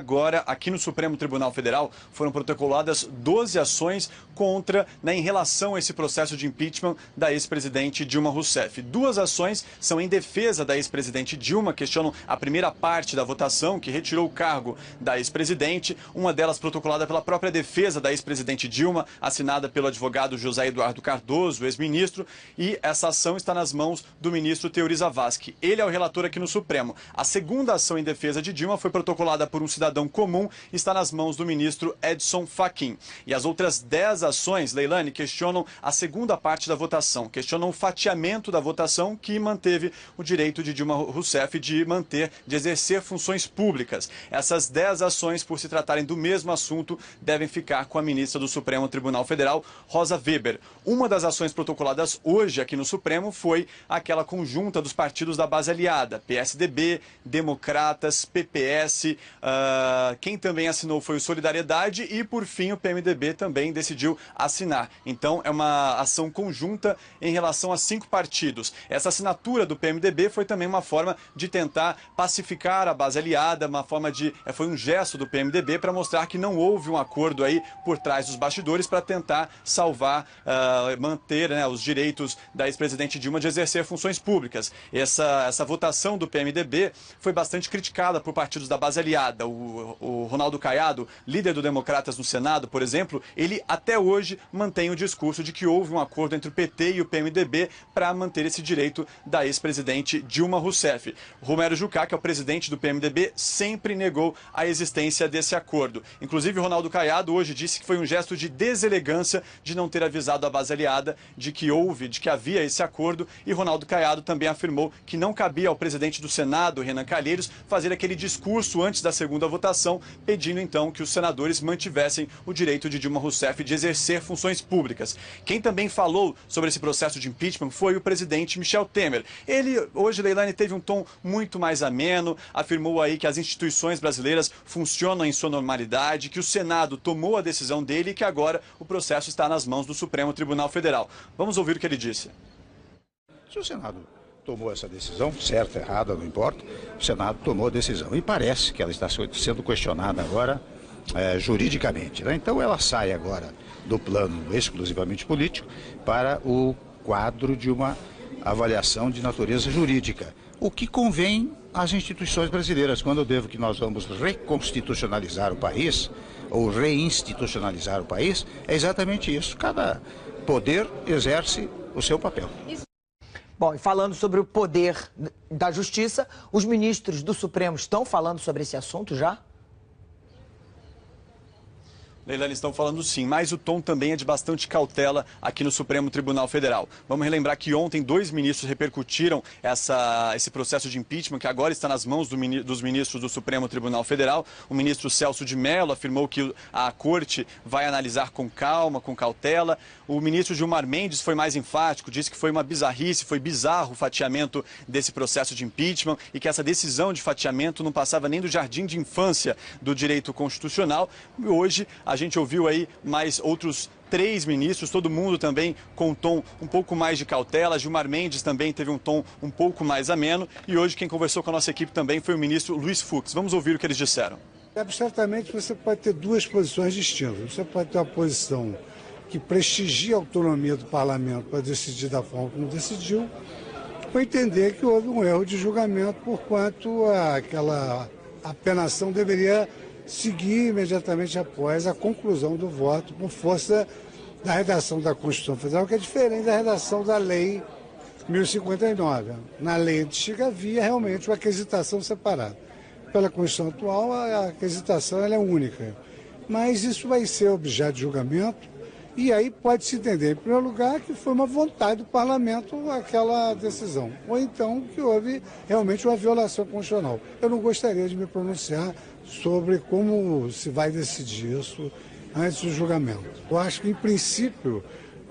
Agora, aqui no Supremo Tribunal Federal, foram protocoladas 12 ações em relação a esse processo de impeachment da ex-presidente Dilma Rousseff. 2 ações são em defesa da ex-presidente Dilma, questionam a primeira parte da votação, que retirou o cargo da ex-presidente. Uma delas protocolada pela própria defesa da ex-presidente Dilma, assinada pelo advogado José Eduardo Cardoso, ex-ministro, e essa ação está nas mãos do ministro Teori Zavascki. Ele é o relator aqui no Supremo. A segunda ação em defesa de Dilma foi protocolada por um cidadão comum, está nas mãos do ministro Edson Fachin. E as outras 10 ações, Leilani, questionam a segunda parte da votação, questionam o fatiamento da votação que manteve o direito de Dilma Rousseff de exercer funções públicas. Essas 10 ações, por se tratarem do mesmo assunto, devem ficar com a ministra do Supremo Tribunal Federal, Rosa Weber. Uma das ações protocoladas hoje aqui no Supremo foi aquela conjunta dos partidos da base aliada, PSDB, Democratas, PPS, quem também assinou foi o Solidariedade e, por fim, o PMDB também decidiu assinar. Então, é uma ação conjunta em relação a 5 partidos. Essa assinatura do PMDB foi também uma forma de tentar pacificar a base aliada, foi um gesto do PMDB para mostrar que não houve um acordo aí por trás dos bastidores para tentar salvar, manter, né, os direitos da ex-presidente Dilma de exercer funções públicas. Essa votação do PMDB foi bastante criticada por partidos da base aliada. O Ronaldo Caiado, líder do Democratas no Senado, por exemplo, ele até hoje mantém o discurso de que houve um acordo entre o PT e o PMDB para manter esse direito da ex-presidente Dilma Rousseff. Romero Jucá, que é o presidente do PMDB, sempre negou a existência desse acordo. Inclusive, o Ronaldo Caiado hoje disse que foi um gesto de deselegância de não ter avisado a base aliada de que havia esse acordo, e Ronaldo Caiado também afirmou que não cabia ao presidente do Senado, Renan Calheiros, fazer aquele discurso antes da segunda votação, pedindo então que os senadores mantivessem o direito de Dilma Rousseff de exercer funções públicas. Quem também falou sobre esse processo de impeachment foi o presidente Michel Temer. Ele, hoje, Leilani, teve um tom muito mais ameno, afirmou aí que as instituições brasileiras funcionam em sua normalidade, que o Senado tomou a decisão dele e que agora o processo está nas mãos do Supremo Tribunal Federal. Vamos ouvir o que ele disse. Se o Senado tomou essa decisão, certa, errada, não importa, o Senado tomou a decisão e parece que ela está sendo questionada agora juridicamente, né? Então ela sai agora do plano exclusivamente político para o quadro de uma avaliação de natureza jurídica, o que convém às instituições brasileiras. Quando eu devo que nós vamos reconstitucionalizar o país, ou reinstitucionalizar o país, é exatamente isso. Cada poder exerce o seu papel. Bom, e falando sobre o poder da Justiça, os ministros do Supremo estão falando sobre esse assunto já? Leilani, estão falando sim, mas o tom também é de bastante cautela aqui no Supremo Tribunal Federal. Vamos relembrar que ontem 2 ministros repercutiram esse processo de impeachment, que agora está nas mãos dos ministros do Supremo Tribunal Federal. O ministro Celso de Mello afirmou que a Corte vai analisar com calma, com cautela. O ministro Gilmar Mendes foi mais enfático, disse que foi uma bizarrice, foi bizarro o fatiamento desse processo de impeachment e que essa decisão de fatiamento não passava nem do jardim de infância do direito constitucional. E hoje a gente ouviu aí mais outros 3 ministros, todo mundo também com um tom um pouco mais de cautela. Gilmar Mendes também teve um tom um pouco mais ameno. E hoje quem conversou com a nossa equipe também foi o ministro Luiz Fux. Vamos ouvir o que eles disseram. Abstratamente, você pode ter 2 posições distintas. Você pode ter uma posição que prestigia a autonomia do parlamento para decidir da forma como decidiu, ou entender que houve um erro de julgamento, porquanto aquela apenação deveria seguir imediatamente após a conclusão do voto, por força da redação da Constituição Federal, que é diferente da redação da Lei 1059. Na lei antiga havia realmente uma aquisitação separada. Pela Constituição atual, a aquisitação ela é única. Mas isso vai ser objeto de julgamento, e aí pode-se entender, em primeiro lugar, que foi uma vontade do parlamento aquela decisão, ou então que houve realmente uma violação constitucional. Eu não gostaria de me pronunciar sobre como se vai decidir isso antes do julgamento. Eu acho que, em princípio,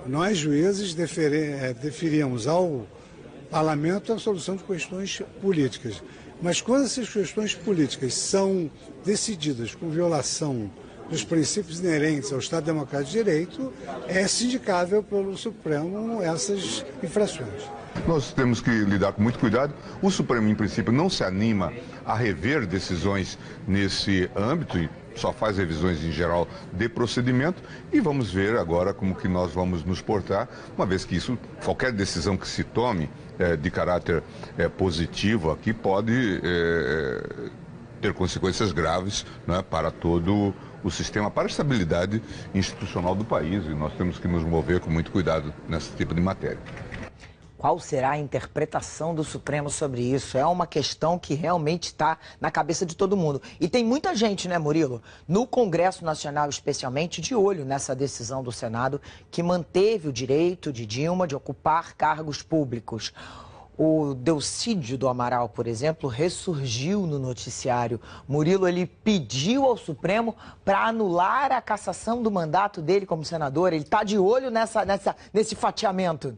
nós juízes deferíamos ao parlamento a solução de questões políticas. Mas quando essas questões políticas são decididas com violação dos princípios inerentes ao Estado Democrático de Direito, é sindicável pelo Supremo essas infrações. Nós temos que lidar com muito cuidado. O Supremo, em princípio, não se anima a rever decisões nesse âmbito e só faz revisões, em geral, de procedimento. E vamos ver agora como que nós vamos nos portar, uma vez que isso, qualquer decisão que se tome de caráter positivo aqui pode ter consequências graves, né, para todo o sistema, para a estabilidade institucional do país. E nós temos que nos mover com muito cuidado nesse tipo de matéria. Qual será a interpretação do Supremo sobre isso? É uma questão que realmente está na cabeça de todo mundo. E tem muita gente, né, Murilo, no Congresso Nacional especialmente, de olho nessa decisão do Senado que manteve o direito de Dilma de ocupar cargos públicos. O Delcídio do Amaral, por exemplo, ressurgiu no noticiário. Murilo, ele pediu ao para anular a cassação do mandato dele como senador. Ele está de olho nesse fatiamento.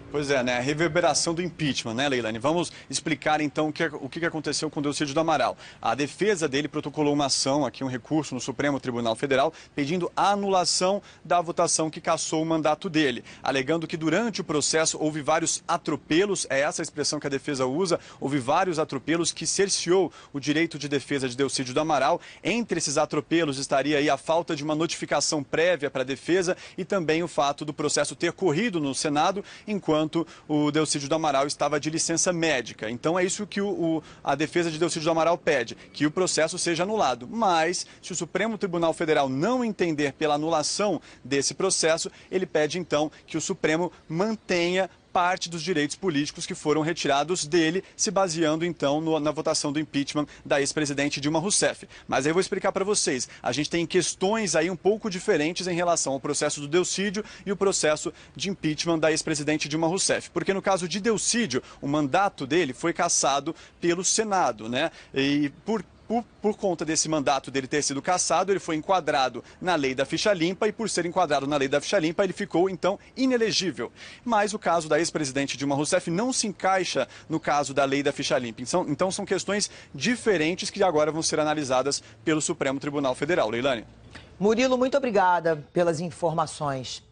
Pois é, né? A reverberação do impeachment, né, Leilani? Vamos explicar, então, o que aconteceu com o Delcídio do Amaral. A defesa dele protocolou uma ação, aqui um recurso no Supremo Tribunal Federal, pedindo a anulação da votação que cassou o mandato dele, alegando que durante o processo houve vários atropelos, é essa a expressão que a defesa usa, houve vários atropelos que cerceou o direito de defesa de Delcídio do Amaral. Entre esses atropelos estaria aí a falta de uma notificação prévia para a defesa e também o fato do processo ter corrido no Senado, enquanto o Delcídio do Amaral estava de licença médica. Então é isso que a defesa de Delcídio do Amaral pede, que o processo seja anulado. Mas, se o Supremo Tribunal Federal não entender pela anulação desse processo, ele pede então que o Supremo mantenha parte dos direitos políticos que foram retirados dele, se baseando então na votação do impeachment da ex-presidente Dilma Rousseff. Mas aí eu vou explicar para vocês. A gente tem questões aí um pouco diferentes em relação ao processo do Delcídio e o processo de impeachment da ex-presidente Dilma Rousseff. Porque no caso de Delcídio, o mandato dele foi cassado pelo Senado, né? E por conta desse mandato dele ter sido cassado, ele foi enquadrado na lei da ficha limpa e por ser enquadrado na lei da ficha limpa, ele ficou, então, inelegível. Mas o caso da ex-presidente Dilma Rousseff não se encaixa no caso da lei da ficha limpa. Então são questões diferentes que agora vão ser analisadas pelo Supremo Tribunal Federal. Leilani. Murilo, muito obrigada pelas informações.